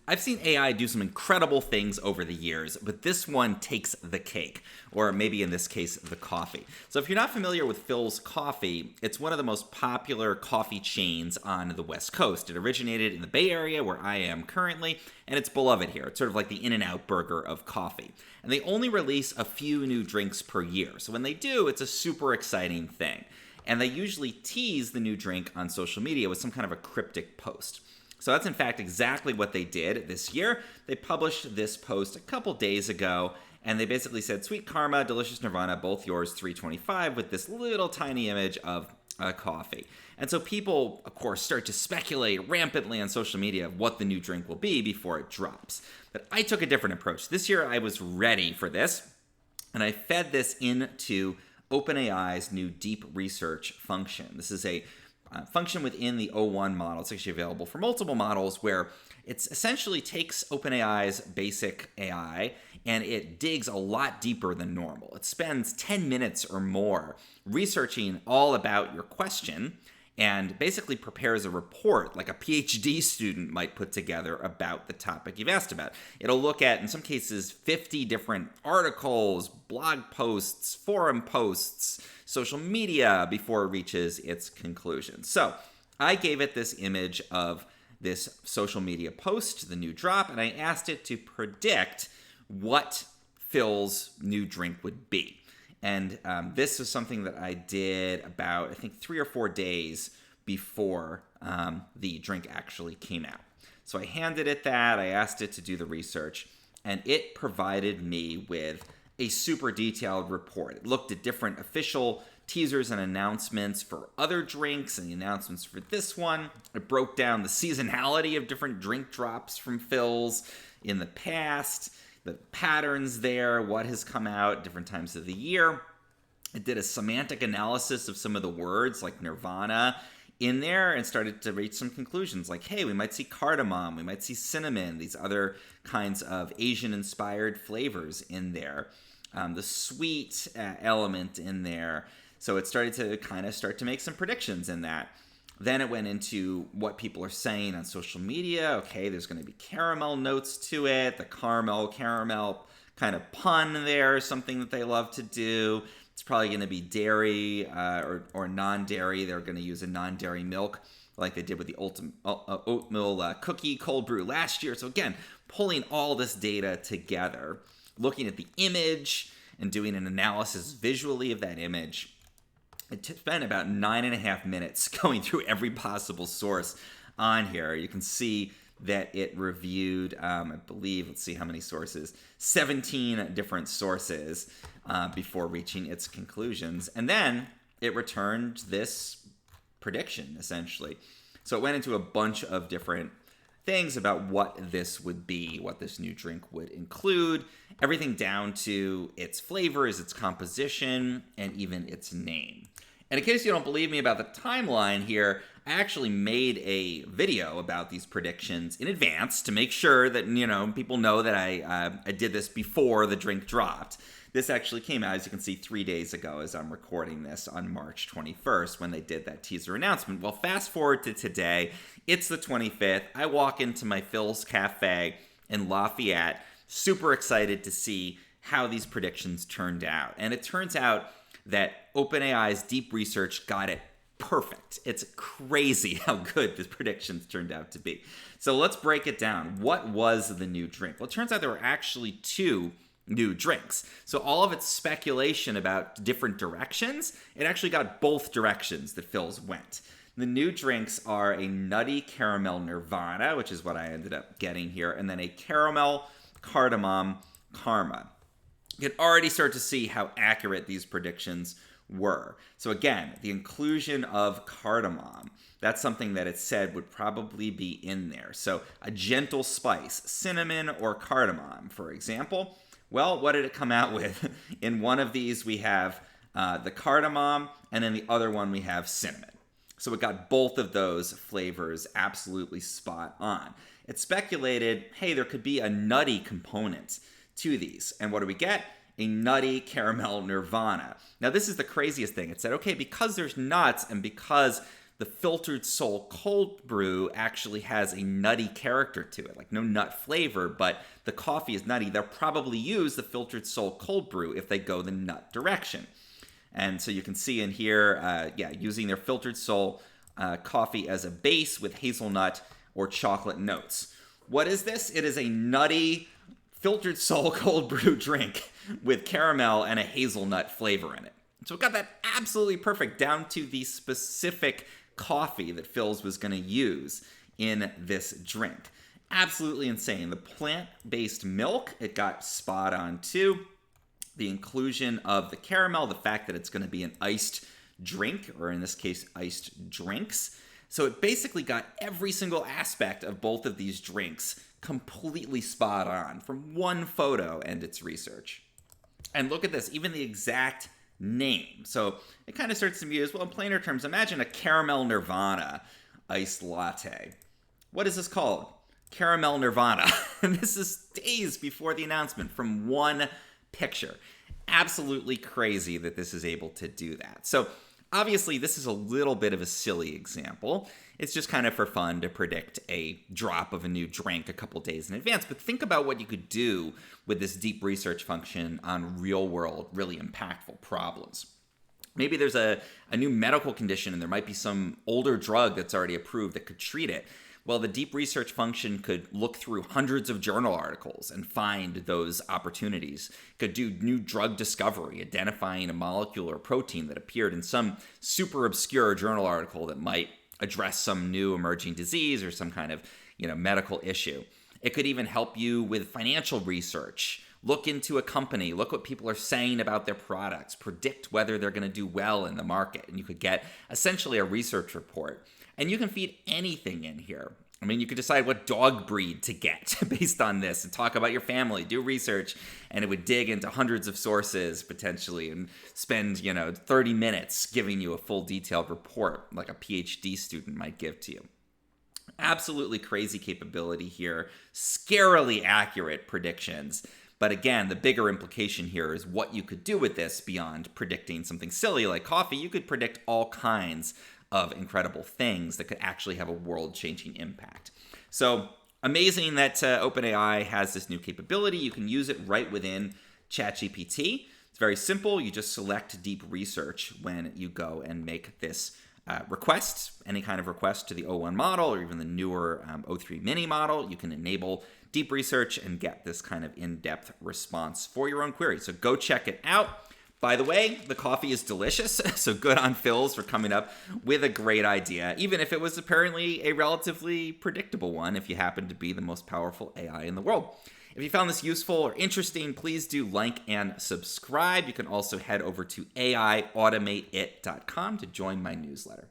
I've seen AI do some incredible things over the years, but this one takes the cake, or maybe in this case, the coffee. So if you're not familiar with Philz Coffee, it's one of the most popular coffee chains on the West Coast. It originated in the Bay Area, where I am currently, and it's beloved here. It's sort of like the In-N-Out burger of coffee. And they only release a few new drinks per year. So when they do, it's a super exciting thing. And they usually tease the new drink on social media with some kind of a cryptic post. So that's in fact exactly what they did this year. They published this post a couple days ago, and they basically said, "Sweet Karma, Delicious Nirvana, both yours, $3.25," with this little tiny image of coffee. And so people, of course, start to speculate rampantly on social media of what the new drink will be before it drops. But I took a different approach. This year I was ready for this, and I fed this into OpenAI's new deep research function. This is a function within the O1 model. It's actually available for multiple models, where it essentially takes OpenAI's basic AI and it digs a lot deeper than normal. It spends 10 minutes or more researching all about your question and basically prepares a report like a PhD student might put together about the topic you've asked about. It'll look at, in some cases, 50 different articles, blog posts, forum posts, social media before it reaches its conclusion. So I gave it this image of this social media post, the new drop, and I asked it to predict what Phil's new drink would be. And this is something that I did about, I think, 3 or 4 days before the drink actually came out. So I handed it that, I asked it to do the research, and it provided me with a super detailed report. It looked at different official teasers and announcements for other drinks and the announcements for this one. It broke down the seasonality of different drink drops from Philz in the past, the patterns there, what has come out at different times of the year. It did a semantic analysis of some of the words like Nirvana in there and started to reach some conclusions like, hey, we might see cardamom, we might see cinnamon, these other kinds of Asian-inspired flavors in there. The sweet element in there. So it started to start to make some predictions in that. Then it went into what people are saying on social media. Okay, there's going to be caramel notes to it. The caramel kind of pun there is something that they love to do. It's probably going to be dairy or non-dairy. They're going to use a non-dairy milk like they did with the oatmeal cookie cold brew last year. So again, pulling all this data together, looking at the image and doing an analysis visually of that image. It spent about 9.5 minutes going through every possible source on here. You can see that it reviewed, I believe, let's see how many sources, 17 different sources before reaching its conclusions. And then it returned this prediction, essentially. So it went into a bunch of different things about what this would be, what this new drink would include, everything down to its flavors, its composition, and even its name. And in case you don't believe me about the timeline here, I actually made a video about these predictions in advance to make sure that, people know that I did this before the drink dropped. This actually came out, as you can see, 3 days ago as I'm recording this on March 21st when they did that teaser announcement. Well, fast forward to today. It's the 25th. I walk into my Philz Cafe in Lafayette, super excited to see how these predictions turned out. And it turns out that OpenAI's deep research got it perfect. It's crazy how good the predictions turned out to be. So let's break it down. What was the new drink? Well, it turns out there were actually 2 new drinks. So all of its speculation about different directions, it actually got both directions that Philz went. The new drinks are a nutty caramel Nirvana, which is what I ended up getting here, and then a caramel cardamom Karma. You can already start to see how accurate these predictions were. So again, the inclusion of cardamom, that's something that it said would probably be in there. So a gentle spice, cinnamon or cardamom, for example. Well, what did it come out with? In one of these, we have the cardamom, and in the other one, we have cinnamon. So it got both of those flavors absolutely spot on. It speculated, hey, there could be a nutty component to these. And what do we get? A nutty caramel Nirvana. Now, this is the craziest thing. It said, okay, because there's nuts and because the Filtered Soul Cold Brew actually has a nutty character to it, like no nut flavor, but the coffee is nutty. They'll probably use the Filtered Soul Cold Brew if they go the nut direction. And so you can see in here, using their Filtered Soul coffee as a base with hazelnut or chocolate notes. What is this? It is a nutty Filtered Soul Cold Brew drink with caramel and a hazelnut flavor in it. So it got that absolutely perfect down to the specific coffee that Philz was going to use in this drink. Absolutely insane. The plant-based milk, it got spot on too. The inclusion of the caramel, the fact that it's going to be an iced drink, or in this case, iced drinks. So it basically got every single aspect of both of these drinks completely spot on from one photo and its research. And look at this, even the exact name. So it kind of starts to be as well in plainer terms. Imagine a caramel Nirvana iced latte. What is this called? Caramel Nirvana. And this is days before the announcement from one picture. Absolutely crazy that this is able to do that. So obviously this is a little bit of a silly example. It's just kind of for fun to predict a drop of a new drink a couple days in advance. But think about what you could do with this deep research function on real world, really impactful problems. Maybe there's a new medical condition and there might be some older drug that's already approved that could treat it. Well, the deep research function could look through hundreds of journal articles and find those opportunities. Could do new drug discovery, identifying a molecule or protein that appeared in some super obscure journal article that might address some new emerging disease or some kind of, medical issue. It could even help you with financial research. Look into a company, look what people are saying about their products, predict whether they're going to do well in the market, and you could get essentially a research report. And you can feed anything in here. I mean, you could decide what dog breed to get based on this and talk about your family, do research, and it would dig into hundreds of sources potentially and spend, 30 minutes giving you a full detailed report like a PhD student might give to you. Absolutely crazy capability here, scarily accurate predictions. But again, the bigger implication here is what you could do with this beyond predicting something silly like coffee. You could predict all kinds of incredible things that could actually have a world-changing impact. So amazing that OpenAI has this new capability. You can use it right within ChatGPT. It's very simple. You just select deep research when you go and make this request, any kind of request to the O1 model or even the newer O3 mini model. You can enable deep research and get this kind of in-depth response for your own query. So go check it out. By the way, the coffee is delicious, so good on Philz for coming up with a great idea, even if it was apparently a relatively predictable one if you happen to be the most powerful AI in the world. If you found this useful or interesting, please do like and subscribe. You can also head over to AIAutomateIt.com to join my newsletter.